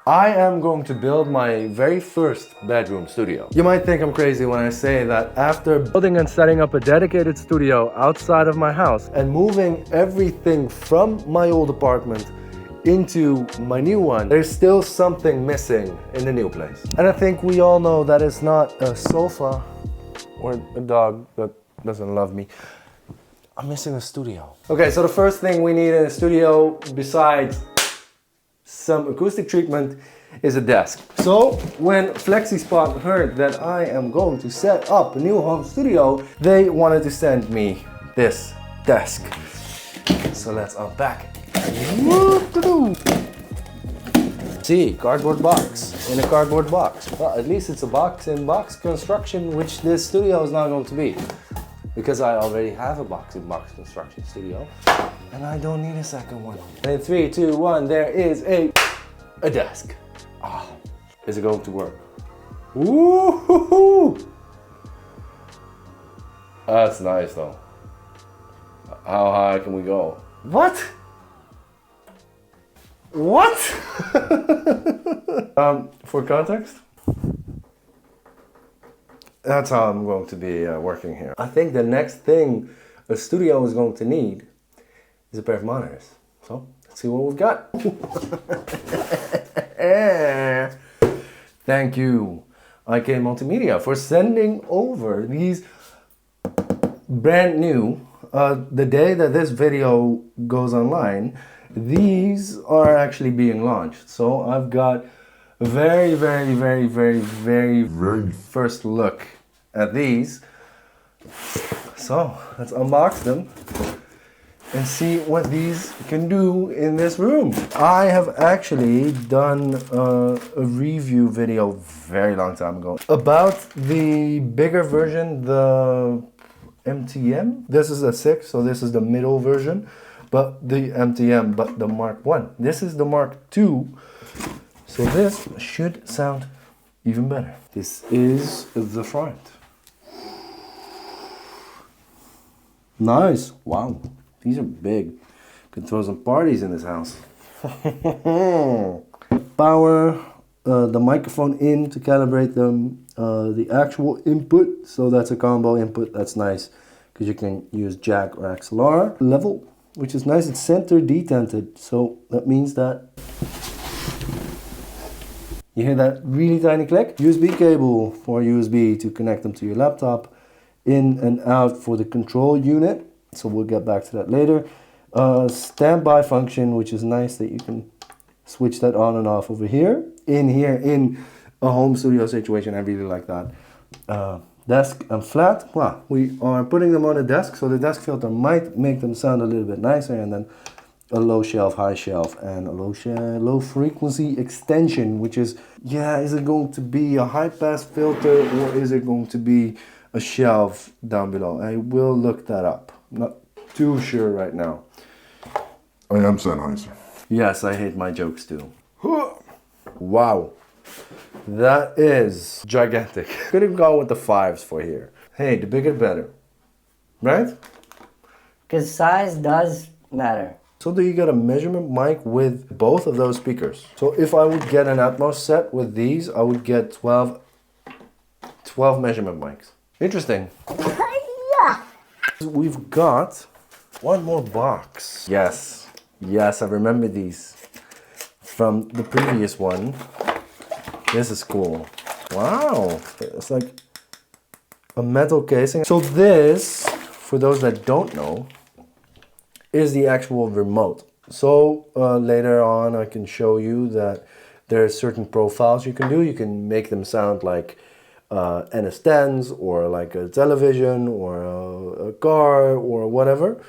I am going to build my very first bedroom studio. You might think I'm crazy when I say that after building and setting up a dedicated studio outside of my house and moving everything from my old apartment into my new one, there's still something missing in the new place. And I think we all know that it's not a sofa or a dog that doesn't love me. I'm missing a studio. Okay, so the first thing we need in a studio, besides some acoustic treatment, is a desk. So when FlexiSpot heard that I am going to set up a new home studio, they wanted to send me this desk. So let's unpack it. See, cardboard box in a cardboard box. Well, at least it's a box-in-box construction, which this studio is not going to be. Because I already have a box-in-box construction studio, and I don't need a second one. And in 3, 2, 1, there is a desk. Ah, is it going to work? Woo-hoo-hoo! That's nice though. How high can we go? What? What? For context, that's how I'm going to be working here. I think the next thing a studio is going to need is a pair of monitors. So let's see what we've got. Thank you, IK Multimedia, for sending over these brand new. The day that this video goes online, these are actually being launched. So I've got a very first look at these. So let's unbox them and see what these can do in this room. I have actually done a review video very long time ago about the bigger version, the MTM. This is a 6, so this is the middle version, but the MTM, but the Mark 1. This is the Mark 2, so this should sound even better. This is the front. Nice, wow, these are big. Could throw some parties in this house. Power the microphone in to calibrate them. The actual input, so that's a combo input. That's nice because you can use jack or XLR. Level, which is nice. It's center detented, so that means that you hear that really tiny click. USB cable for USB to connect them to your laptop. In and out for the control unit, so we'll get back to that later. Standby function, which is nice that you can switch that on and off over here. In a home studio situation, I really like that. Desk and flat. Well, we are putting them on a desk, so the desk filter might make them sound a little bit nicer, and then a low shelf, high shelf, and a low frequency extension, which is, yeah, is it going to be a high pass filter or is it going to be a shelf down below? I will look that up. Not too sure right now. I am Sennheiser. Yes, I hate my jokes too. Wow, that is gigantic. Could have gone with the 5s for here. Hey, the bigger the better, right? Because size does matter. So do you get a measurement mic with both of those speakers? So if I would get an Atmos set with these, I would get 12 measurement mics. Interesting. Yeah. We've got one more box. Yes, I remember these from the previous one. This is cool. Wow, it's like a metal casing. So this, for those that don't know, is the actual remote. So later on I can show you that there are certain profiles you can do. You can make them sound like NS10s or like a television or a car or whatever.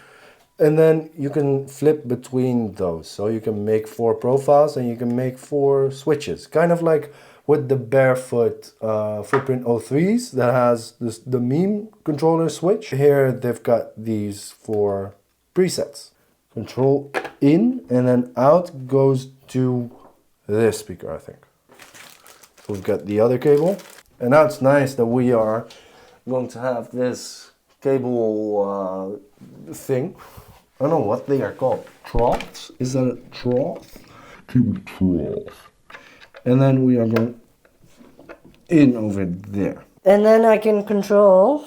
And then you can flip between those. So you can make 4 profiles and you can make 4 switches. Kind of like with the Barefoot Footprint 03s that has the meme controller switch. Here they've got these 4 presets. Control in and then out goes to this speaker, I think. So we've got the other cable. And now it's nice that we are going to have this cable thing. I don't know what they are called. Troughs? Is that a trough? Cable trough. And then we are going in over there. And then I can control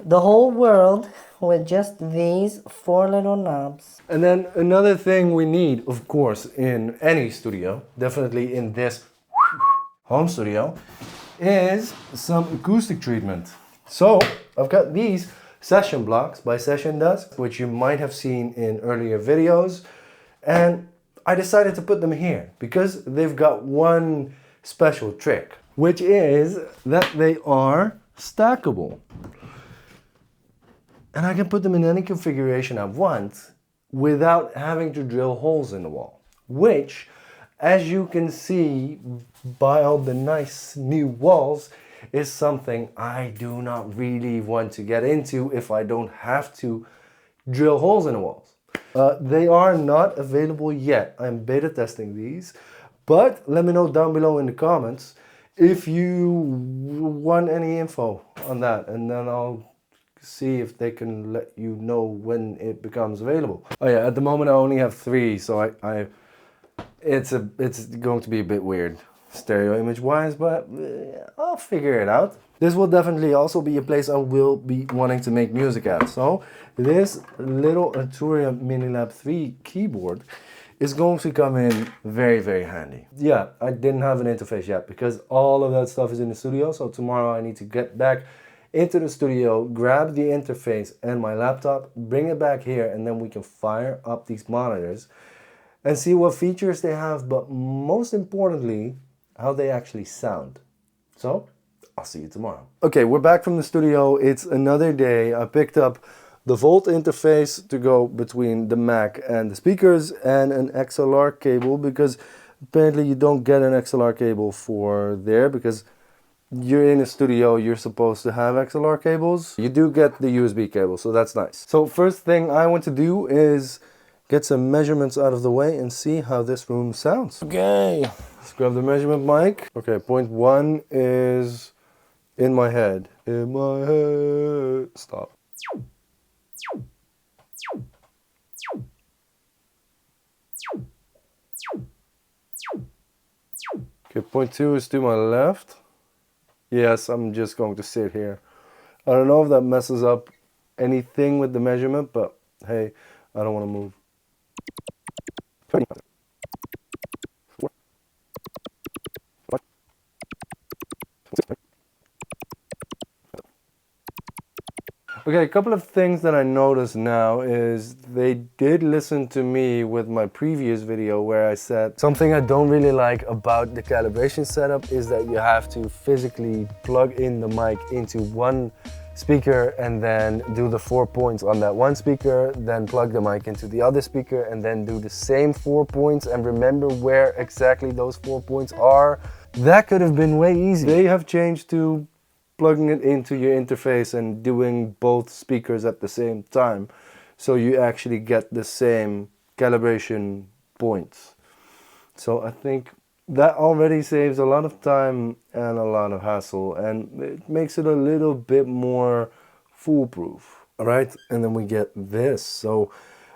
the whole world with just these 4 little knobs. And then another thing we need, of course, in any studio, definitely in this home studio, is some acoustic treatment. So I've got these session blocks by MK2's, which you might have seen in earlier videos. And I decided to put them here because they've got one special trick, which is that they are stackable. And I can put them in any configuration I want without having to drill holes in the wall, which, as you can see by all the nice new walls, is something I do not really want to get into if I don't have to drill holes in the walls. They are not available yet. I'm beta testing these, but let me know down below in the comments if you want any info on that, and then I'll see if they can let you know when it becomes available. Oh yeah, at the moment I only have 3, so it's going to be a bit weird stereo image wise, but I'll figure it out. This will definitely also be a place I will be wanting to make music at. So this little Arturia Minilab 3 keyboard is going to come in very, very handy. Yeah, I didn't have an interface yet because all of that stuff is in the studio. So tomorrow I need to get back into the studio, grab the interface and my laptop, bring it back here, and then we can fire up these monitors and see what features they have, but most importantly, how they actually sound. So I'll see you tomorrow. Okay, we're back from the studio. It's another day. I picked up the Volt interface to go between the Mac and the speakers and an XLR cable, because apparently you don't get an XLR cable for there because you're in a studio, you're supposed to have XLR cables. You do get the USB cable, so that's nice. So first thing I want to do is get some measurements out of the way and see how this room sounds. Okay, let's grab the measurement mic. Okay, point 1 is in my head. In my head. Stop. Okay, point 2 is to my left. Yes, I'm just going to sit here. I don't know if that messes up anything with the measurement, but hey, I don't want to move. Okay, a couple of things that I noticed now is they did listen to me with my previous video where I said something I don't really like about the calibration setup is that you have to physically plug in the mic into one speaker and then do the 4 points on that one speaker, then plug the mic into the other speaker and then do the same 4 points and remember where exactly those 4 points are. That could have been way easier. They have changed to plugging it into your interface and doing both speakers at the same time, so you actually get the same calibration points. So I think that already saves a lot of time and a lot of hassle, and it makes it a little bit more foolproof. All right, and then we get this. So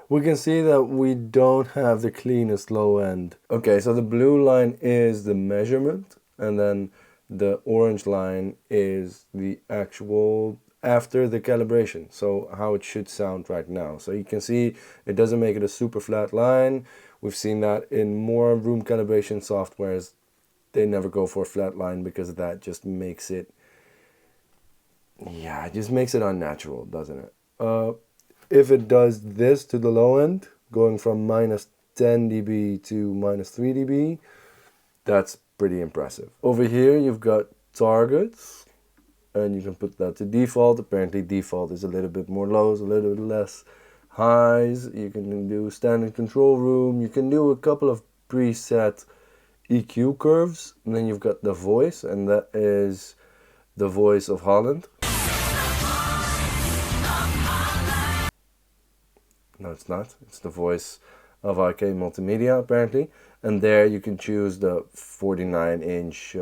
we can see that we don't have the cleanest low end. Okay, so the blue line is the measurement, and then the orange line is the actual after the calibration, so how it should sound right now. So you can see it doesn't make it a super flat line. We've seen that in more room calibration softwares. They never go for a flat line because that just makes it, yeah, it just makes it unnatural, doesn't it? If it does this to the low end, going from minus 10 dB to minus 3 dB, that's pretty impressive. Over here you've got targets and you can put that to default. Apparently default is a little bit more lows, a little bit less highs. You can do standard control room. You can do a couple of preset EQ curves, and then you've got the voice, and that is the voice of Holland. No, it's not. It's the voice of RK Multimedia apparently. And there you can choose the 49-inch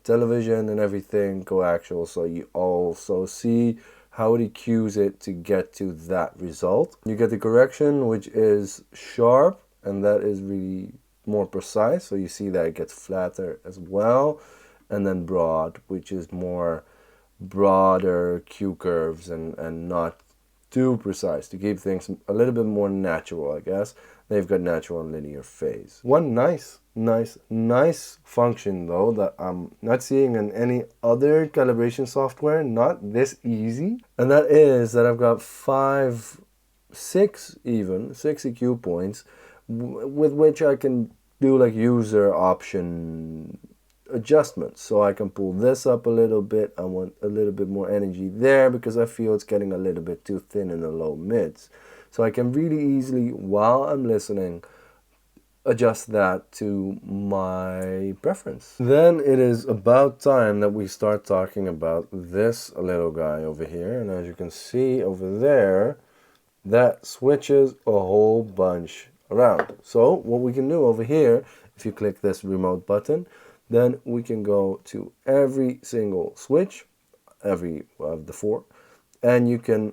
television and everything, coaxial, so you also see how it EQs it to get to that result. You get the correction, which is sharp, and that is really more precise. So you see that it gets flatter as well. And then broad, which is more broader Q curves and not too precise, to keep things a little bit more natural, I guess. They've got natural and linear phase. One nice function though that I'm not seeing in any other calibration software, not this easy, and that is that I've got six EQ points with which I can do like user option adjustments. So I can pull this up a little bit. I want a little bit more energy there because I feel it's getting a little bit too thin in the low mids. So I can really easily, while I'm listening, adjust that to my preference. Then it is about time that we start talking about this little guy over here. And as you can see over there, that switches a whole bunch around. So what we can do over here, if you click this remote button, then we can go to every single switch, every of the four, and you can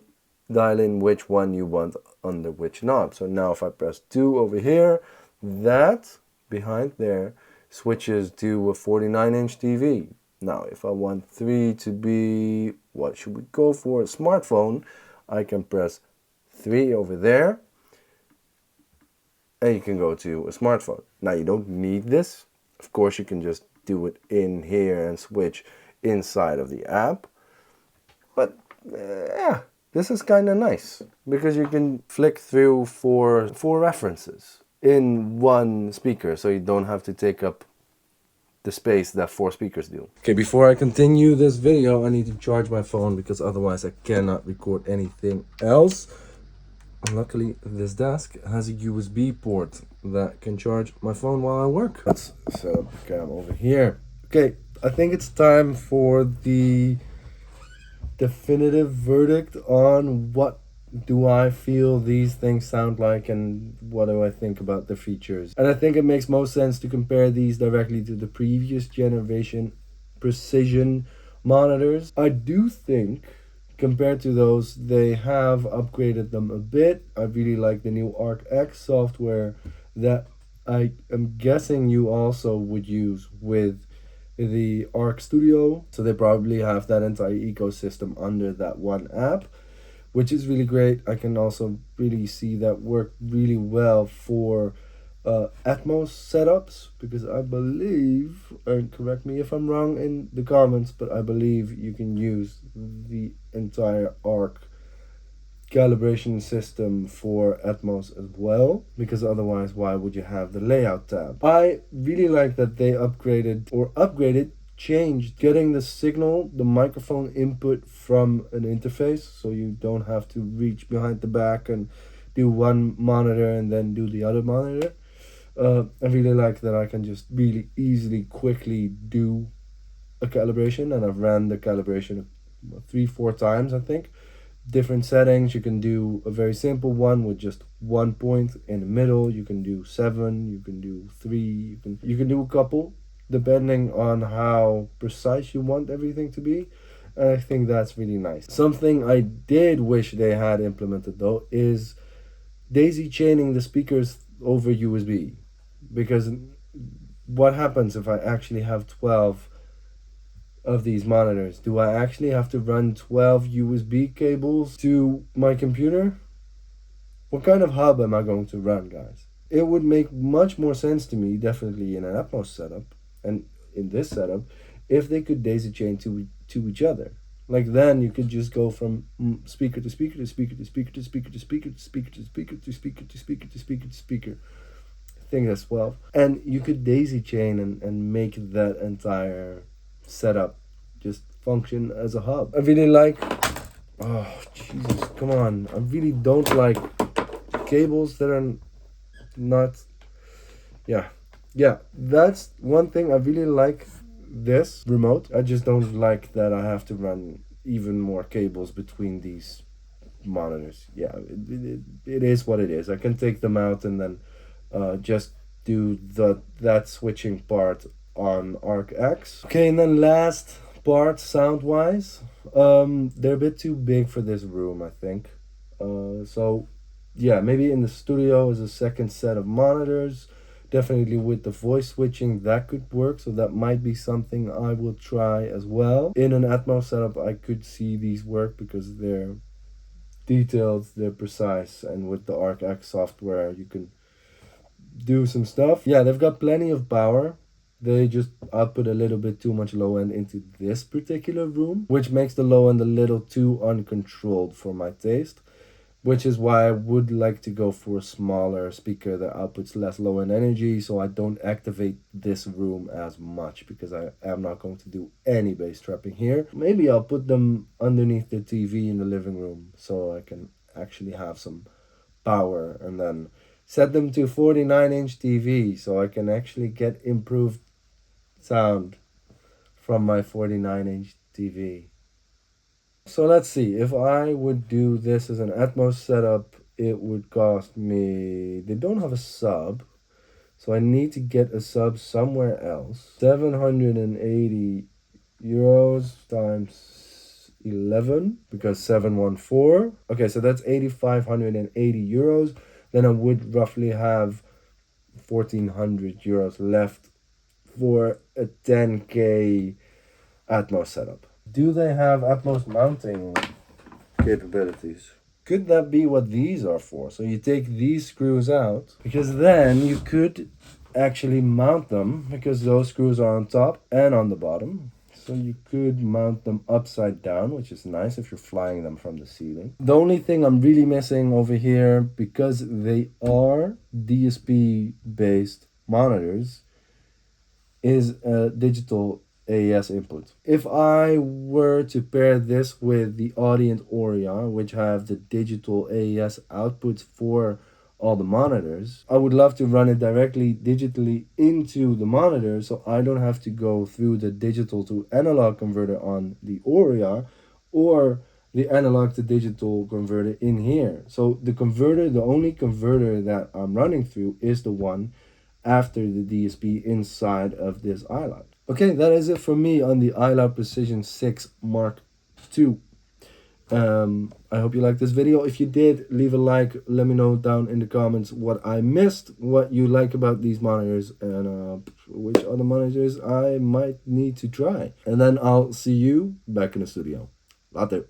dial in which one you want under which knob. So now if I press 2 over here, that behind there switches to a 49-inch TV. Now if I want 3 to be, what should we go for, a smartphone, I can press 3 over there and you can go to a smartphone. Now you don't need this. Of course you can just do it in here and switch inside of the app. But yeah, this is kind of nice because you can flick through four references in one speaker, so you don't have to take up the space that 4 speakers do. Okay, before I continue this video, I need to charge my phone because otherwise I cannot record anything else. And luckily, this desk has a USB port that can charge my phone while I work. Let's set up the cam over here. Okay, I think it's time for the definitive verdict on what do I feel these things sound like and what do I think about the features. And I think it makes most sense to compare these directly to the previous generation precision monitors. I do think, compared to those, they have upgraded them a bit. I really like the new ArcX software that I am guessing you also would use with the Arc Studio. So they probably have that entire ecosystem under that one app, which is really great. I can also really see that work really well for Atmos setups, because I believe, and correct me if I'm wrong in the comments, but I believe you can use the entire Arc calibration system for Atmos as well, because otherwise why would you have the layout tab? I really like that they changed getting the signal, the microphone input from an interface, so you don't have to reach behind the back and do one monitor and then do the other monitor. I really like that I can just really easily, quickly do a calibration, and I've ran the calibration 3-4 times, I think. Different settings. You can do a very simple one with just 1 point in the middle. You can do 7, you can do 3, you can do a couple, depending on how precise you want everything to be. And I think that's really nice. Something I did wish they had implemented though is daisy chaining the speakers over USB, because what happens if I actually have 12 of these monitors? Do I actually have to run 12 USB cables to my computer? What kind of hub am I going to run, guys? It would make much more sense to me, definitely in an Atmos setup and in this setup, if they could daisy chain to each other. Like then you could just go from speaker to speaker to speaker to speaker to speaker to speaker to speaker to speaker to speaker to speaker to speaker to speaker. I think that's 12. And you could daisy chain and make that entire setup just function as a hub. I really like, oh Jesus, come on. I really don't like cables that are not, yeah, that's one thing. I really like this remote. I just don't like that I have to run even more cables between these monitors. Yeah, it is what it is. I can take them out and then just do that switching part on ArcX. Okay, and then last part, sound wise, they're a bit too big for this room, I think. So yeah, maybe in the studio is a second set of monitors Definitely with the voice switching that could work, so that might be something I will try as well. In an Atmos setup I could see these work because they're detailed, they're precise, and with the ArcX software you can do some stuff. Yeah, they've got plenty of power. They just output a little bit too much low end into this particular room, which makes the low end a little too uncontrolled for my taste, which is why I would like to go for a smaller speaker that outputs less low end energy, so I don't activate this room as much, because I am not going to do any bass trapping here. Maybe I'll put them underneath the TV in the living room so I can actually have some power, and then set them to 49-inch TV so I can actually get improved sound from my 49-inch TV. So let's see, if I would do this as an Atmos setup, it would cost me, they don't have a sub, so I need to get a sub somewhere else. 780 euros times 11, because 714. Okay, so that's 8,580 euros. Then I would roughly have 1,400 euros left for a 10K Atmos setup. Do they have Atmos mounting capabilities? Could that be what these are for? So you take these screws out, because then you could actually mount them, because those screws are on top and on the bottom. So you could mount them upside down, which is nice if you're flying them from the ceiling. The only thing I'm really missing over here, because they are DSP based monitors, is a digital AES input. If I were to pair this with the Audient Aurea, which have the digital AES outputs for all the monitors, I would love to run it directly digitally into the monitor, so I don't have to go through the digital to analog converter on the Aurea, or the analog to digital converter in here. So the converter, the only converter that I'm running through is the one after the DSP inside of this Iloud. Okay, that is it for me on the Iloud Precision 6 Mark II. I hope you liked this video. If you did, leave a like. Let me know down in the comments what I missed, what you like about these monitors, and which other monitors I might need to try. And then I'll see you back in the studio. Later.